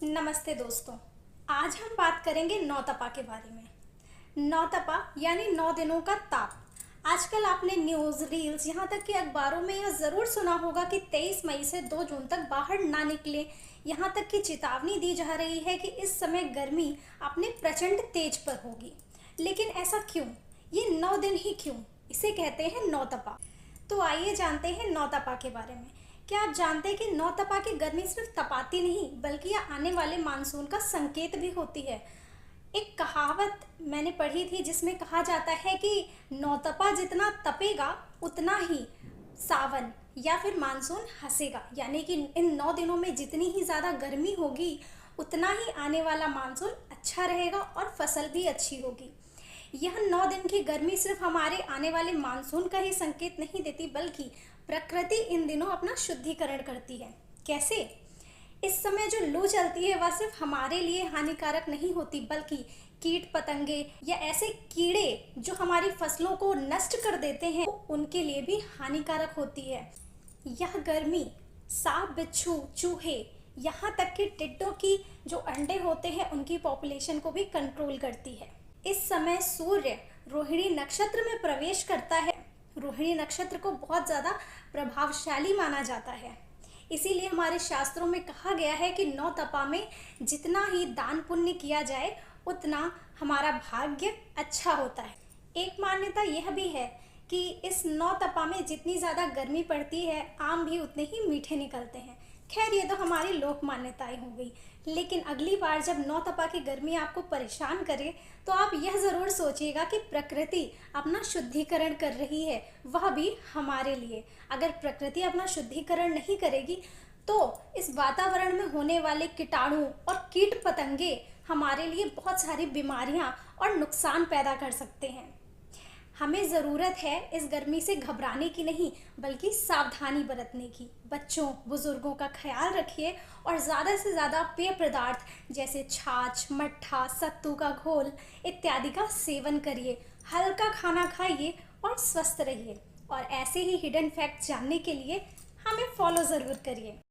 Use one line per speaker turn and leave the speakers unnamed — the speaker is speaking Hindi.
नमस्ते दोस्तों। आज हम बात करेंगे नौतपा के बारे में। नौतपा यानी 9 दिनों का ताप। आजकल आपने न्यूज़, रील्स, यहाँ तक कि अखबारों में यह ज़रूर सुना होगा कि 23 मई से 2 जून तक बाहर ना निकले। यहाँ तक कि चेतावनी दी जा रही है कि इस समय गर्मी अपने प्रचंड तेज पर होगी। लेकिन ऐसा क्यों? ये 9 दिन ही क्यों? इसे कहते हैं नौतपा। तो आइए जानते हैं नौतपा के बारे में। क्या आप जानते हैं कि नौतपा की गर्मी सिर्फ तपाती नहीं बल्कि यह आने वाले मानसून का संकेत भी होती है। एक कहावत मैंने पढ़ी थी जिसमें कहा जाता है कि नौतपा जितना तपेगा उतना ही सावन या फिर मानसून हंसेगा। यानी कि इन 9 दिनों में जितनी ही ज़्यादा गर्मी होगी उतना ही आने वाला मानसून अच्छा रहेगा और फसल भी अच्छी होगी। यह 9 दिन की गर्मी सिर्फ हमारे आने वाले मानसून का ही संकेत नहीं देती बल्कि प्रकृति इन दिनों अपना शुद्धिकरण करती है। कैसे? इस समय जो लू चलती है वह सिर्फ हमारे लिए हानिकारक नहीं होती बल्कि कीट पतंगे या ऐसे कीड़े जो हमारी फसलों को नष्ट कर देते हैं उनके लिए भी हानिकारक होती है। यह गर्मी सांप, बिच्छू, चूहे, यहाँ तक कि टिड्डों की जो अंडे होते हैं उनकी पॉपुलेशन को भी कंट्रोल करती है। इस समय सूर्य रोहिणी नक्षत्र में प्रवेश करता है। रोहिणी नक्षत्र को बहुत ज़्यादा प्रभावशाली माना जाता है। इसीलिए हमारे शास्त्रों में कहा गया है कि नौतपा में जितना ही दान पुण्य किया जाए उतना हमारा भाग्य अच्छा होता है। एक मान्यता यह भी है कि इस नौतपा में जितनी ज़्यादा गर्मी पड़ती है आम भी उतने ही मीठे निकलते हैं। खैर, ये तो हमारी लोक मान्यताएं हो गई। लेकिन अगली बार जब नौतपा की गर्मी आपको परेशान करे तो आप यह ज़रूर सोचिएगा कि प्रकृति अपना शुद्धिकरण कर रही है, वह भी हमारे लिए। अगर प्रकृति अपना शुद्धिकरण नहीं करेगी तो इस वातावरण में होने वाले कीटाणु और कीट पतंगे हमारे लिए बहुत सारी बीमारियां और नुकसान पैदा कर सकते हैं। हमें ज़रूरत है इस गर्मी से घबराने की नहीं बल्कि सावधानी बरतने की। बच्चों, बुजुर्गों का ख्याल रखिए और ज़्यादा से ज़्यादा पेय पदार्थ जैसे छाछ, मट्ठा, सत्तू का घोल इत्यादि का सेवन करिए। हल्का खाना खाइए और स्वस्थ रहिए। और ऐसे ही हिडन फैक्ट जानने के लिए हमें फॉलो ज़रूर करिए।